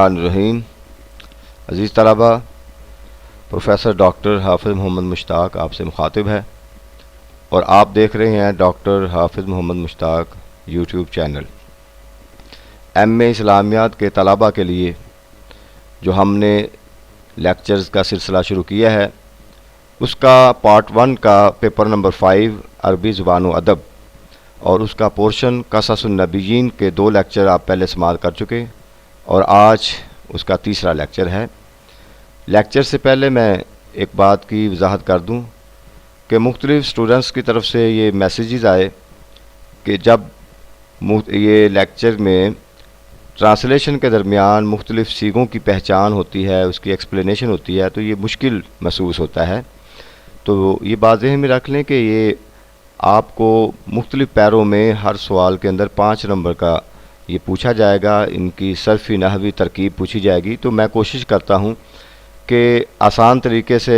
الرحیم عزیز طلبہ، professor doctor حافظ محمد مشتاق آپ سے مخاطب ہے اور آپ دیکھ رہے ہیں ڈاکٹر حافظ محمد مشتاق یوٹیوب چینل۔ ایم اے اسلامیات کے طلبہ کے لیے جو ہم نے لیکچرز کا سلسلہ شروع کیا ہے، اس کا پارٹ 1 کا پیپر نمبر 5 عربی زبان و ادب اور اس کا پورشن قصص النبیین کے 2 لیکچر آپ پہلے سماعت کر چکے اور آج اس کا تیسرا لیکچر ہے۔ لیکچر سے پہلے میں ایک بات کی وضاحت کر دوں کہ مختلف سٹوڈنٹس کی طرف سے یہ میسیجز آئے کہ جب یہ لیکچر میں ٹرانسلیشن کے درمیان مختلف صیغوں کی پہچان ہوتی ہے، اس کی ایکسپلینیشن ہوتی ہے، تو یہ مشکل محسوس ہوتا ہے۔ تو یہ بات ذہن میں رکھ لیں کہ یہ آپ کو مختلف پیروں میں ہر سوال کے اندر 5 نمبر کا یہ پوچھا جائے گا، ان کی صرفی نحوی ترکیب پوچھی جائے گی۔ تو میں کوشش کرتا ہوں کہ آسان طریقے سے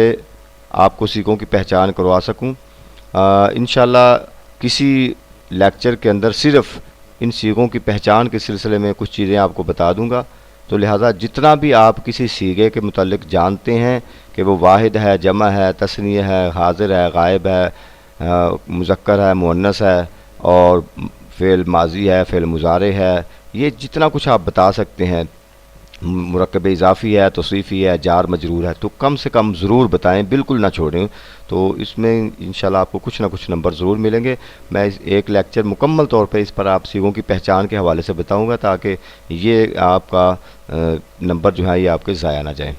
آپ کو صیغوں کی پہچان کروا سکوں۔ انشاءاللہ کسی لیکچر کے اندر صرف ان صیغوں کی پہچان کے سلسلے میں کچھ چیزیں آپ کو بتا دوں گا، تو لہٰذا جتنا بھی آپ کسی صیغے کے متعلق جانتے ہیں کہ وہ واحد ہے، جمع ہے، تثنیہ ہے، حاضر ہے، غائب ہے، مذکر ہے، مؤنث ہے اور فعل ماضی ہے، فعل مضارع ہے، یہ جتنا کچھ آپ بتا سکتے ہیں، مرکب اضافی ہے، توصیفی ہے، جار مجرور ہے، تو کم سے کم ضرور بتائیں، بالکل نہ چھوڑیں۔ تو اس میں انشاءاللہ آپ کو کچھ نہ کچھ نمبر ضرور ملیں گے۔ میں ایک لیکچر مکمل طور پہ اس پر آپ صیغوں کی پہچان کے حوالے سے بتاؤں گا تاکہ یہ آپ کا نمبر جو ہے یہ آپ کے ضائع نہ جائیں۔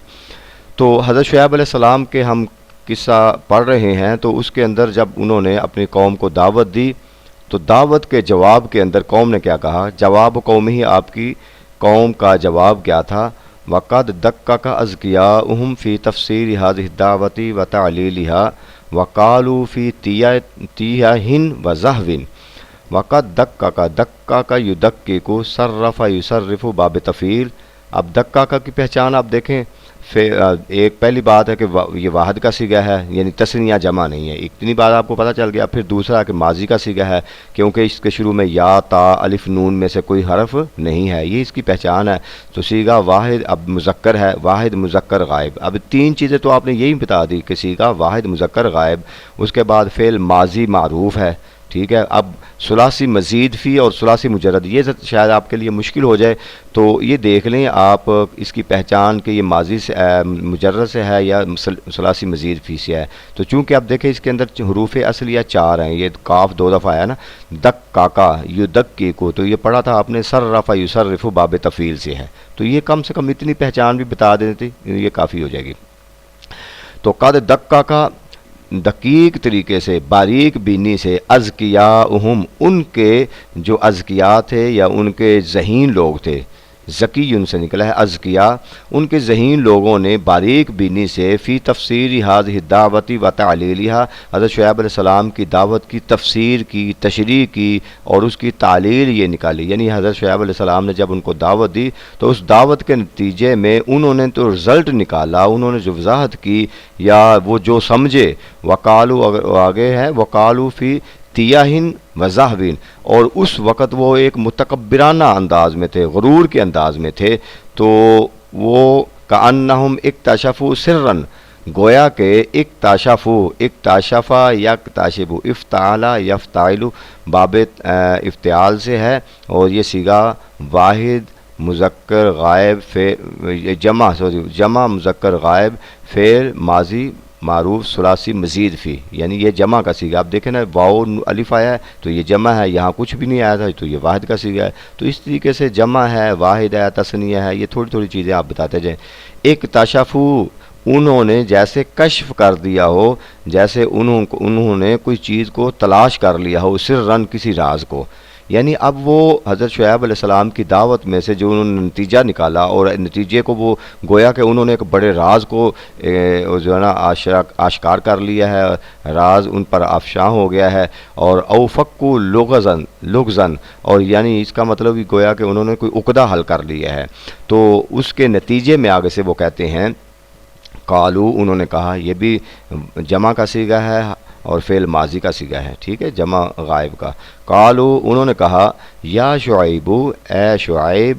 تو حضرت شعیب علیہ السلام کے ہم قصہ پڑھ رہے ہیں، تو اس کے اندر جب انہوں نے اپنی قوم کو دعوت دی تو دعوت کے جواب کے اندر قوم نے کیا کہا؟ جواب قوم ہی آپ کی قوم کا جواب کیا تھا؟ وَقَدْ دَقَّقَ أَذْكِيَاؤُهُمْ فِي تَفْسِيرِ هَذِهِ الدَّعْوَةِ وَتَعْلِيلِهَا وَقَالُوا فِي تِيَهٍ وَزَهْوٍ۔ وَقَدْ دَقَّقَ دَقَّقَ يُدَقِّقُ صَرَّفَ يُصَرِّفُ باب تفعیل۔ اب دقّقہ کی پہچان آپ دیکھیں، ایک پہلی بات ہے کہ یہ واحد کا صیغہ ہے، یعنی تثنیہ جمع نہیں ہے، اتنی بات آپ کو پتہ چل گیا۔ پھر دوسرا کہ ماضی کا صیغہ ہے کیونکہ اس کے شروع میں یا، تا، الف، نون میں سے کوئی حرف نہیں ہے، یہ اس کی پہچان ہے۔ تو صیغہ واحد اب مذکر ہے، واحد مذکر غائب۔ اب 3 چیزیں تو آپ نے یہی بتا دی کہ صیغہ واحد مذکر غائب، اس کے بعد فعل ماضی معروف ہے، ٹھیک ہے۔ اب ثلاثی مزید فی اور ثلاثی مجرد، یہ شاید آپ کے لیے مشکل ہو جائے، تو یہ دیکھ لیں آپ اس کی پہچان کہ یہ ماضی سے مجرد سے ہے یا ثلاثی مزید فی سے ہے۔ تو چونکہ آپ دیکھیں اس کے اندر حروف اصلیہ 4 ہیں، یہ کاف 2 دفعہ آیا نا، دک کاکا یو دک کی کو، تو یہ پڑھا تھا آپ نے صرف یصرف باب تفعیل سے ہے، تو یہ کم سے کم اتنی پہچان بھی بتا دیتی، یہ کافی ہو جائے گی۔ تو قد دک کاکا دقیق طریقے سے، باریک بینی سے، اذکیاءہم ان کے جو اذکیاء تھے یا ان کے ذہین لوگ تھے، ذکی ان سے نکلا ہے اذکیاء، ان کے ذہین لوگوں نے باریک بینی سے فی تفسیر ہذہ الدعوۃ و تعلیلھا، حضرت شعیب علیہ السلام کی دعوت کی تفسیر کی، تشریح کی اور اس کی تعلیل یہ نکالی، یعنی حضرت شعیب علیہ السلام نے جب ان کو دعوت دی تو اس دعوت کے نتیجے میں انہوں نے تو رزلٹ نکالا، انہوں نے جو وضاحت کی یا وہ جو سمجھے، وقالو آگے ہے وقالو فی تیاہن وزہوین، اور اس وقت وہ ایک متکبرانہ انداز میں تھے، غرور کے انداز میں تھے، تو وہ کأنہم اکتشفوا سرًا، گویا کہ اکتشفا یکتشف، افتعل یفتعل باب افتعال سے ہے، اور یہ صیغہ واحد مذکر غائب جمع مذکر غائب فعل ماضی معروف ثلاثی مزید فی، یعنی یہ جمع کا صیغہ۔ آپ دیکھیں نا واو الف آیا ہے تو یہ جمع ہے، یہاں کچھ بھی نہیں آیا تھا تو یہ واحد کا صیغہ ہے۔ تو اس طریقے سے جمع ہے، واحد ہے، تثنیہ ہے، یہ تھوڑی تھوڑی چیزیں آپ بتاتے جائیں۔ ایک تشفو، انہوں نے جیسے کشف کر دیا ہو، جیسے انہوں نے کوئی چیز کو تلاش کر لیا ہو، سرًا کسی راز کو، یعنی اب وہ حضرت شعیب علیہ السلام کی دعوت میں سے جو انہوں نے نتیجہ نکالا اور نتیجے کو وہ گویا کہ انہوں نے ایک بڑے راز کو جو ہے نا آشکار کر لیا ہے، راز ان پر افشاں ہو گیا ہے، اور اوفقوا لغزن، اور یعنی اس کا مطلب ہی گویا کہ انہوں نے کوئی عقدہ حل کر لیا ہے۔ تو اس کے نتیجے میں آگے سے وہ کہتے ہیں قالو، انہوں نے کہا، یہ بھی جمع کا صیغہ ہے اور فعل ماضی کا صیغہ ہے، ٹھیک ہے، جمع غائب کا۔ قالو، انہوں نے کہا، یا شعیب، اے شعیب،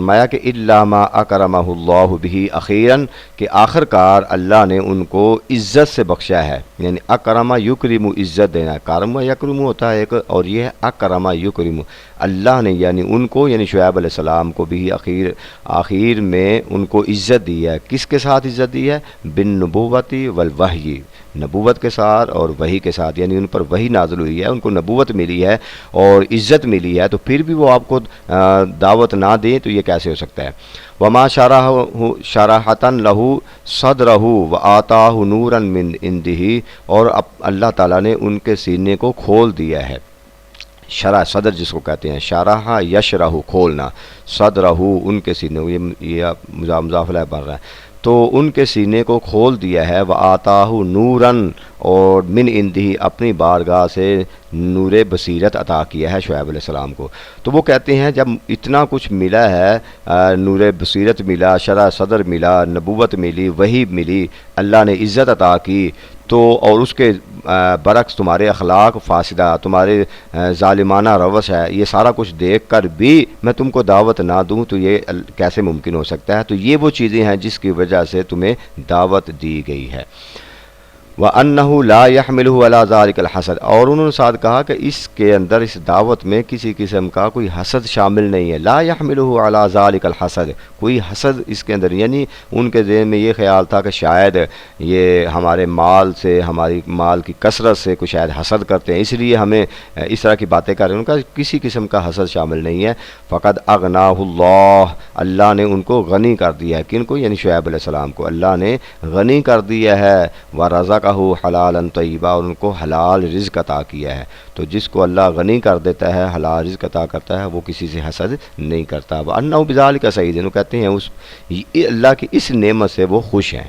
فرمایا کہ الا ما اکرمہ اللہ بہ اخیرا، کہ آخر کار اللہ نے ان کو عزت سے بخشا ہے، یعنی اکرمہ یکرم، عزت دینا، کرم یکرم ہوتا ہے ایک، اور یہ ہے اکرمہ یکرم، اللہ نے یعنی ان کو، یعنی شعیب علیہ السلام کو بھی آخر میں ان کو عزت دی ہے۔ کس کے ساتھ عزت دی ہے؟ بالنبوۃ والوحی، نبوت کے ساتھ اور وحی کے ساتھ، یعنی ان پر وحی نازل ہوئی ہے، ان کو نبوت ملی ہے اور عزت ملی ہے، تو پھر بھی وہ آپ کو دعوت نہ دیں تو یہ کیسے ہو سکتا ہے؟ وما شرحۃ لہ صدرہ وآتاہ نورا من عنده، اور اللہ تعالیٰ نے ان کے سینے کو کھول دیا ہے۔ شرح صدر جس کو کہتے ہیں، شرح یشرح کھولنا، صدرہ ان کے سینے، یہ مضاف الیہ بن رہا ہے، تو ان کے سینے کو کھول دیا ہے، وآتاہ نوراً، اور من عنده اپنی بارگاہ سے نور بصیرت عطا کیا ہے شعیب علیہ السلام کو۔ تو وہ کہتے ہیں جب اتنا کچھ ملا ہے، نور بصیرت ملا، شرح صدر ملا، نبوت ملی، وحی ملی، اللہ نے عزت عطا کی، تو اور اس کے برعکس تمہارے اخلاق فاسدہ، تمہارے ظالمانہ روش ہے، یہ سارا کچھ دیکھ کر بھی میں تم کو دعوت نہ دوں تو یہ کیسے ممکن ہو سکتا ہے؟ تو یہ وہ چیزیں ہیں جس کی وجہ سے تمہیں دعوت دی گئی ہے۔ وَأَنَّهُ لَا يَحْمِلُهُ عَلَى ذَلِكَ الْحَسَدِ، اور انہوں نے ساتھ کہا کہ اس کے اندر، اس دعوت میں کسی قسم کا کوئی حسد شامل نہیں ہے۔ لا يحملہ علی ذلک الحسد، کوئی حسد اس کے اندر، یعنی ان کے ذہن میں یہ خیال تھا کہ شاید یہ ہمارے مال سے، ہماری مال کی کثرت سے کوئی شاید حسد کرتے ہیں، اس لیے ہمیں اس طرح کی باتیں کر رہے ہیں، ان کا کسی قسم کا حسد شامل نہیں ہے۔ فقد اغناہ اللہ، اللہ نے ان کو غنی کر دیا ہے، کن کو؟ یعنی شعیب علیہ السلام کو اللہ نے غنی کر دیا ہے، ورزقہ حلالا طیبا، اور ان کو حلال رزق عطا کیا ہے۔ تو جس کو اللہ غنی کر دیتا ہے، حلال رزق عطا کرتا ہے، وہ کسی سے حسد نہیں کرتا۔ وَأَنَّهُ بِذَلِكَ سَعِيدٌ، وہ کہتے ہیں اللہ کی اس نعمت سے وہ خوش ہیں،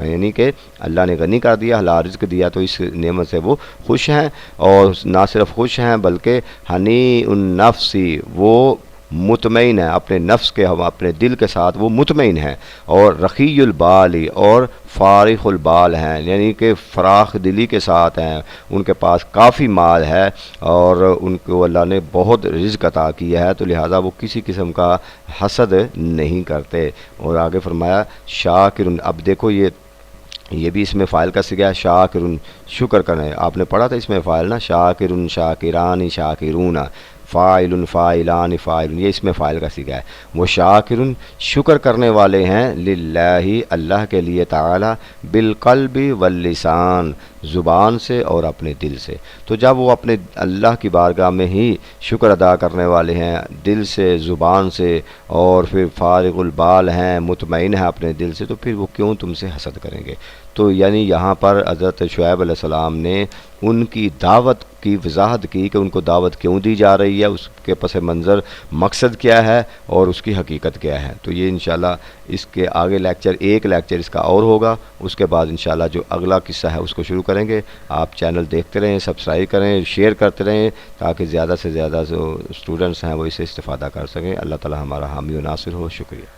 یعنی کہ اللہ نے غنی کر دیا، حلال رزق دیا، تو اس نعمت سے وہ خوش ہیں، اور نہ صرف خوش ہیں بلکہ ہنی النفس، وہ مطمئن ہے اپنے نفس کے، اپنے دل کے ساتھ وہ مطمئن ہیں، اور رخی البال، اور فارغ البال ہیں، یعنی کہ فراخ دلی کے ساتھ ہیں، ان کے پاس کافی مال ہے، اور ان کو اللہ نے بہت رزق عطا کیا ہے، تو لہٰذا وہ کسی قسم کا حسد نہیں کرتے۔ اور آگے فرمایا شاکر، اب دیکھو یہ بھی اس میں فاعل کا صیغہ ہے، شاکر، شکر کرنا ہے، آپ نے پڑھا تھا اس میں فاعل نا، شاکر، شاکران، شاکرون، فاعل، فاعلان، فاعلون، یہ اس میں فاعل کا صیغہ ہے۔ وہ شاکر، شکر کرنے والے ہیں، للہ، اللہ کے لیے، تعالی، بالقلب واللسان، زبان سے اور اپنے دل سے۔ تو جب وہ اپنے اللہ کی بارگاہ میں ہی شکر ادا کرنے والے ہیں، دل سے، زبان سے، اور پھر فارغ البال ہیں، مطمئن ہیں اپنے دل سے، تو پھر وہ کیوں تم سے حسد کریں گے؟ تو یعنی یہاں پر حضرت شعیب علیہ السلام نے ان کی دعوت کی وضاحت کی کہ ان کو دعوت کیوں دی جا رہی ہے، اس کے پس منظر مقصد کیا ہے اور اس کی حقیقت کیا ہے۔ تو یہ انشاءاللہ اس کے آگے ایک لیکچر اس کا اور ہوگا، اس کے بعد انشاءاللہ جو اگلا قصہ ہے اس کو شروع کریں گے۔ آپ چینل دیکھتے رہیں، سبسکرائب کریں، شیئر کرتے رہیں، تاکہ زیادہ سے زیادہ جو اسٹوڈنٹس ہیں وہ اسے استفادہ کر سکیں۔ اللہ تعالی ہمارا حامی و ناصر ہو۔ شکریہ۔